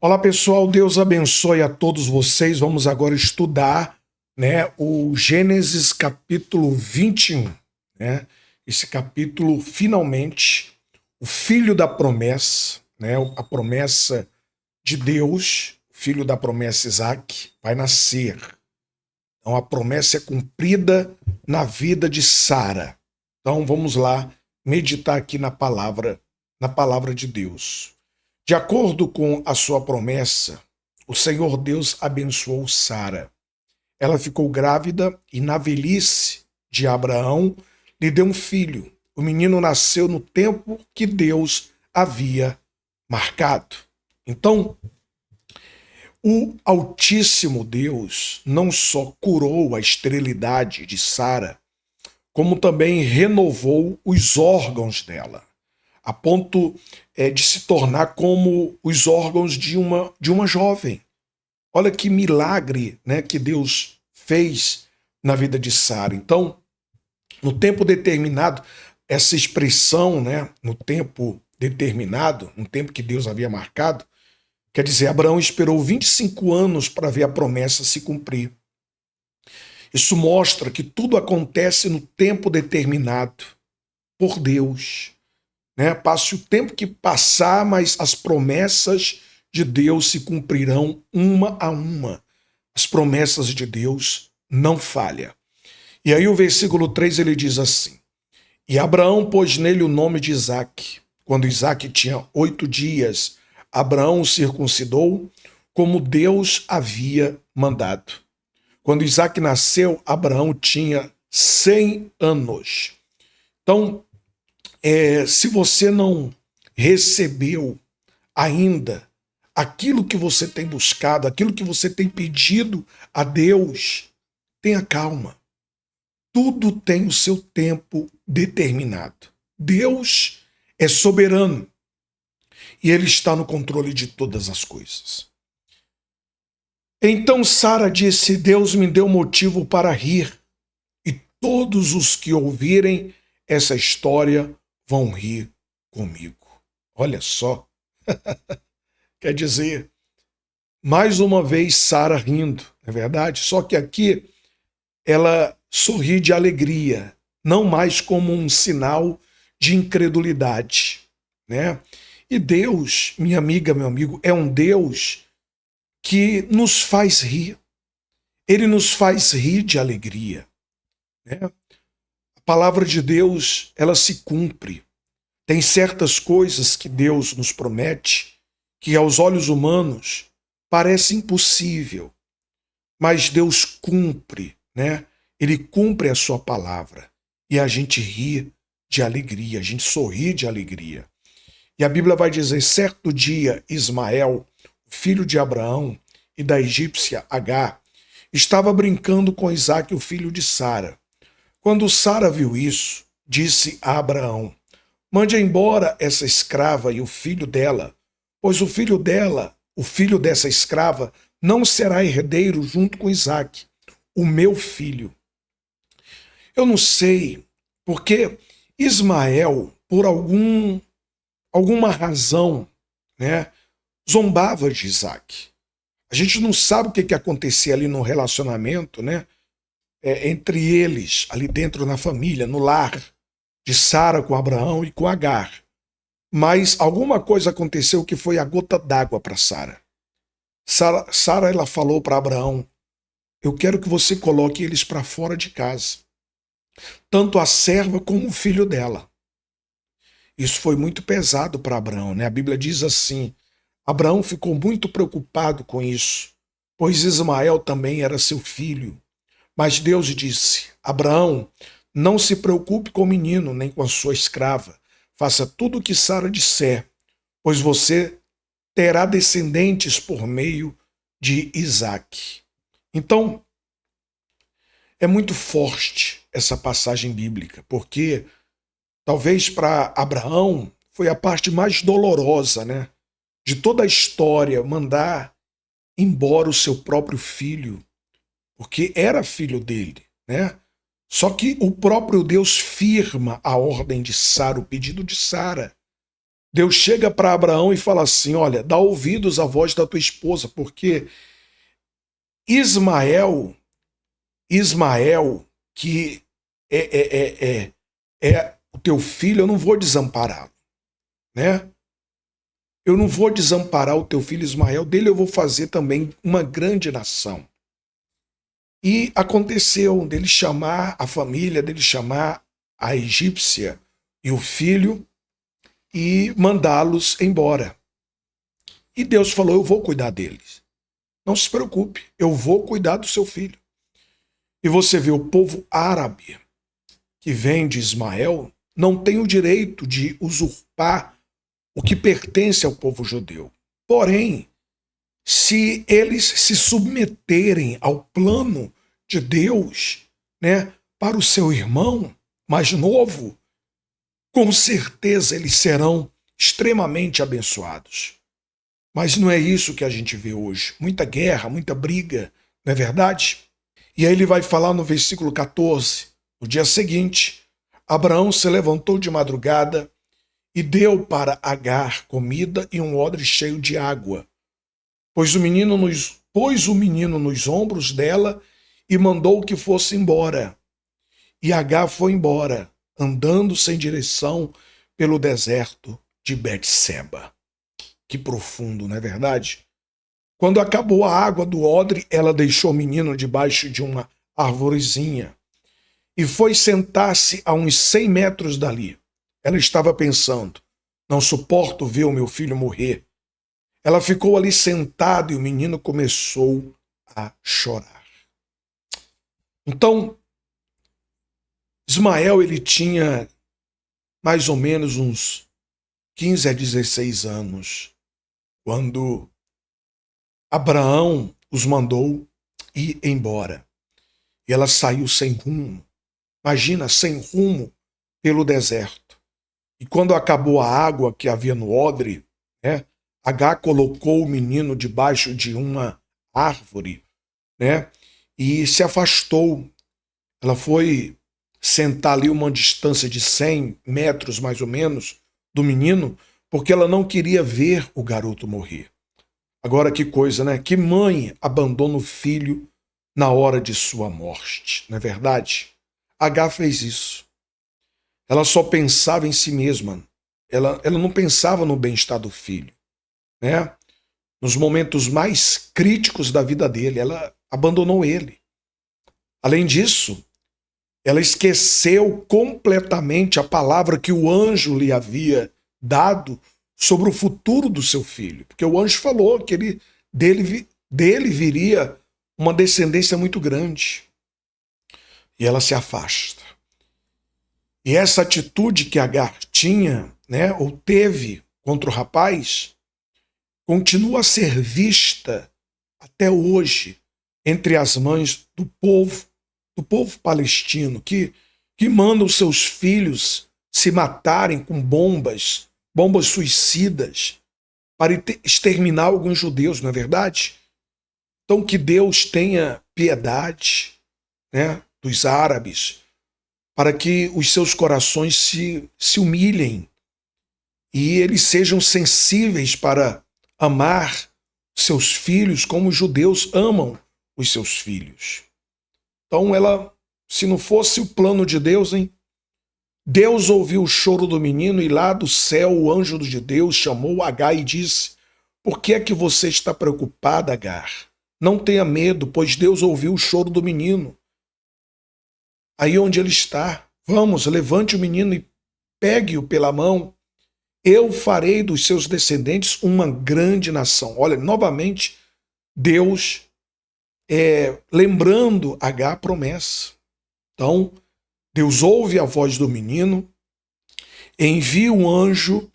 Olá pessoal, Deus abençoe a todos vocês. Vamos agora estudar, o Gênesis capítulo 21. Esse capítulo, finalmente, o filho da promessa, a promessa de Deus, o filho da promessa Isaac, vai nascer. Então a promessa é cumprida na vida de Sara. Então vamos lá meditar aqui na palavra de Deus. De acordo com a sua promessa, o Senhor Deus abençoou Sara. Ela ficou grávida e na velhice de Abraão lhe deu um filho. O menino nasceu no tempo que Deus havia marcado. Então, o Altíssimo Deus não só curou a esterilidade de Sara, como também renovou os órgãos dela, a ponto de se tornar como os órgãos de uma jovem. Olha que milagre, que Deus fez na vida de Sara. Então, no tempo determinado, essa expressão, no tempo determinado, no tempo que Deus havia marcado, quer dizer, Abraão esperou 25 anos para ver a promessa se cumprir. Isso mostra que tudo acontece no tempo determinado por Deus. Passe o tempo que passar, mas as promessas de Deus se cumprirão uma a uma. As promessas de Deus não falham. E aí o versículo 3 ele diz assim: E Abraão pôs nele o nome de Isaque. Quando Isaque tinha 8 dias, Abraão o circuncidou, como Deus havia mandado. Quando Isaque nasceu, Abraão tinha 100 anos. Então, se você não recebeu ainda aquilo que você tem buscado, aquilo que você tem pedido a Deus, tenha calma. Tudo tem o seu tempo determinado. Deus é soberano e Ele está no controle de todas as coisas. Então Sara disse: Deus me deu motivo para rir, e todos os que ouvirem essa história vão rir comigo. Olha só. Quer dizer, mais uma vez Sara rindo, não é verdade? Só que aqui ela sorri de alegria, não mais como um sinal de incredulidade, E Deus, minha amiga, meu amigo, é um Deus que nos faz rir. Ele nos faz rir de alegria. A palavra de Deus, ela se cumpre. Tem certas coisas que Deus nos promete que aos olhos humanos parece impossível, mas Deus cumpre, Ele cumpre a sua palavra e a gente ri de alegria, a gente sorri de alegria. E a Bíblia vai dizer: certo dia Ismael, filho de Abraão e da egípcia Agar, estava brincando com Isaque, o filho de Sara. Quando Sara viu isso, disse a Abraão: mande embora essa escrava e o filho dela, pois o filho dessa escrava, não será herdeiro junto com Isaque, o meu filho. Eu não sei, porque Ismael, por alguma razão, zombava de Isaque. A gente não sabe o que acontecia ali no relacionamento, entre eles, ali dentro na família, no lar de Sara com Abraão e com Agar. Mas alguma coisa aconteceu que foi a gota d'água para Sara. Sara, ela falou para Abraão: eu quero que você coloque eles para fora de casa, tanto a serva como o filho dela. Isso foi muito pesado para Abraão, A Bíblia diz assim: Abraão ficou muito preocupado com isso, pois Ismael também era seu filho. Mas Deus disse: Abraão, não se preocupe com o menino, nem com a sua escrava. Faça tudo o que Sara disser, pois você terá descendentes por meio de Isaque. Então, é muito forte essa passagem bíblica, porque talvez para Abraão foi a parte mais dolorosa, de toda a história, mandar embora o seu próprio filho, porque era filho dele, Só que o próprio Deus firma a ordem de Sara, o pedido de Sara. Deus chega para Abraão e fala assim: olha, dá ouvidos à voz da tua esposa, porque Ismael, que é o teu filho, eu não vou desampará-lo, né? Eu não vou desamparar o teu filho Ismael, dele eu vou fazer também uma grande nação. E aconteceu dele chamar a família, dele chamar a egípcia e o filho e mandá-los embora. E Deus falou: eu vou cuidar deles. Não se preocupe, eu vou cuidar do seu filho. E você vê o povo árabe que vem de Ismael não tem o direito de usurpar o que pertence ao povo judeu. Porém, se eles se submeterem ao plano de Deus, né, para o seu irmão mais novo, com certeza eles serão extremamente abençoados. Mas não é isso que a gente vê hoje. Muita guerra, muita briga, não é verdade? E aí ele vai falar no versículo 14, no dia seguinte, Abraão se levantou de madrugada e deu para Agar comida e um odre cheio de água. Pôs o menino nos ombros dela e mandou que fosse embora. E Agar foi embora, andando sem direção pelo deserto de Betseba. Que profundo, não é verdade? Quando acabou a água do odre, ela deixou o menino debaixo de uma arvorezinha e foi sentar-se a uns 100 metros dali. Ela estava pensando: não suporto ver o meu filho morrer. Ela ficou ali sentada e o menino começou a chorar. Então, Ismael, ele tinha mais ou menos uns 15 a 16 anos, quando Abraão os mandou ir embora. E ela saiu sem rumo. Imagina, sem rumo pelo deserto. E quando acabou a água que havia no odre, né, Agar colocou o menino debaixo de uma árvore, né, e se afastou. Ela foi sentar ali uma distância de 100 metros, mais ou menos, do menino, porque ela não queria ver o garoto morrer. Agora que coisa, né? Que mãe abandona o filho na hora de sua morte, não é verdade? Agar fez isso. Ela só pensava em si mesma. Ela não pensava no bem-estar do filho, né? Nos momentos mais críticos da vida dele, ela abandonou ele. Além disso, ela esqueceu completamente a palavra que o anjo lhe havia dado sobre o futuro do seu filho. Porque o anjo falou que dele viria uma descendência muito grande. E ela se afasta. E essa atitude que Agar tinha, né, ou teve contra o rapaz, continua a ser vista até hoje entre as mães do povo palestino, que manda os seus filhos se matarem com bombas suicidas, para exterminar alguns judeus, não é verdade? Então que Deus tenha piedade, né, dos árabes, para que os seus corações se humilhem e eles sejam sensíveis para amar seus filhos como os judeus amam os seus filhos. Então ela, se não fosse o plano de Deus, hein? Deus ouviu o choro do menino e lá do céu o anjo de Deus chamou Agar e disse: por que é que você está preocupada, Agar? Não tenha medo, pois Deus ouviu o choro do menino. Aí onde ele está, vamos, levante o menino e pegue-o pela mão. Eu farei dos seus descendentes uma grande nação. Olha, novamente, Deus lembrando Agar a promessa. Então, Deus ouve a voz do menino, envia um anjo,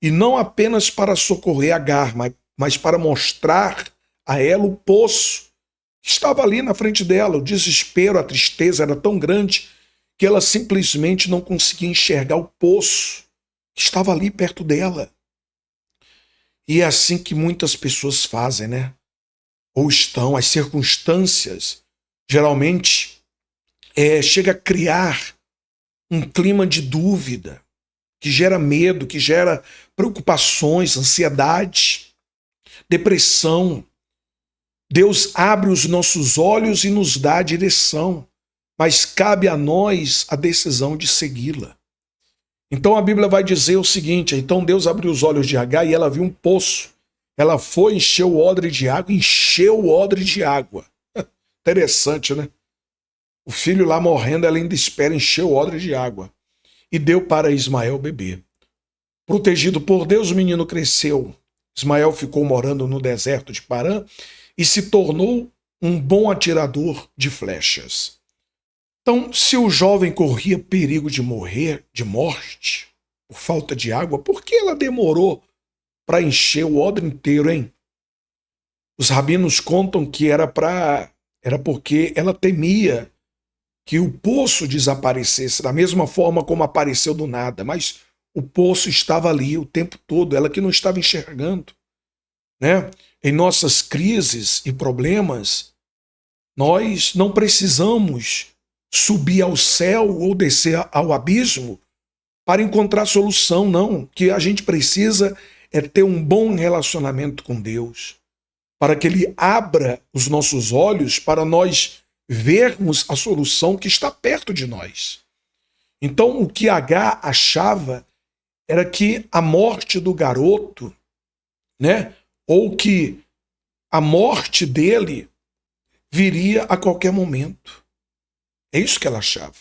e não apenas para socorrer Agar, mas para mostrar a ela o poço que estava ali na frente dela. O desespero, a tristeza era tão grande que ela simplesmente não conseguia enxergar o poço que estava ali perto dela. E é assim que muitas pessoas fazem, né? Ou estão, as circunstâncias, geralmente, chega a criar um clima de dúvida, que gera medo, que gera preocupações, ansiedade, depressão. Deus abre os nossos olhos e nos dá a direção, mas cabe a nós a decisão de segui-la. Então a Bíblia vai dizer o seguinte: então Deus abriu os olhos de Agar e ela viu um poço. Ela foi, encheu o odre de água, encheu o odre de água. Interessante, né? O filho lá morrendo, ela ainda espera encher o odre de água. E deu para Ismael beber. Protegido por Deus, o menino cresceu. Ismael ficou morando no deserto de Parã e se tornou um bom atirador de flechas. Então, se o jovem corria perigo de morrer, de morte, por falta de água, por que ela demorou para encher o odre inteiro, hein? Os rabinos contam que era porque ela temia que o poço desaparecesse, da mesma forma como apareceu do nada, mas o poço estava ali o tempo todo, ela que não estava enxergando, né? Em nossas crises e problemas, nós não precisamos subir ao céu ou descer ao abismo para encontrar solução, não. O que a gente precisa é ter um bom relacionamento com Deus, para que Ele abra os nossos olhos para nós vermos a solução que está perto de nós. Então, o que Agar achava era que a morte do garoto, né, ou que a morte dele viria a qualquer momento. É isso que ela achava.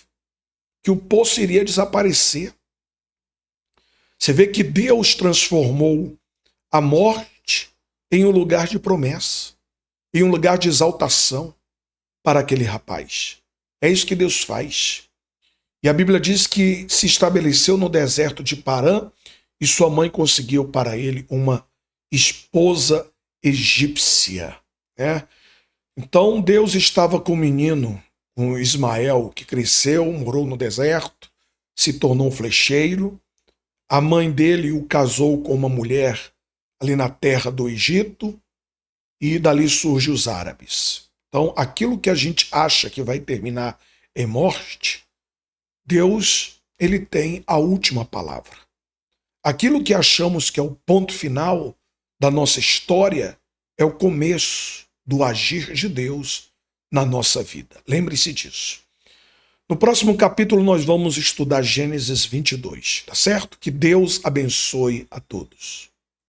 Que o poço iria desaparecer. Você vê que Deus transformou a morte em um lugar de promessa, em um lugar de exaltação para aquele rapaz. É isso que Deus faz. E a Bíblia diz que se estabeleceu no deserto de Parã e sua mãe conseguiu para ele uma esposa egípcia, né? Então Deus estava com o menino, com Ismael, que cresceu, morou no deserto, se tornou um flecheiro. A mãe dele o casou com uma mulher ali na terra do Egito e dali surgem os árabes. Então, aquilo que a gente acha que vai terminar em morte, Deus, ele tem a última palavra. Aquilo que achamos que é o ponto final da nossa história é o começo do agir de Deus na nossa vida. Lembre-se disso. No próximo capítulo nós vamos estudar Gênesis 22, tá certo? Que Deus abençoe a todos.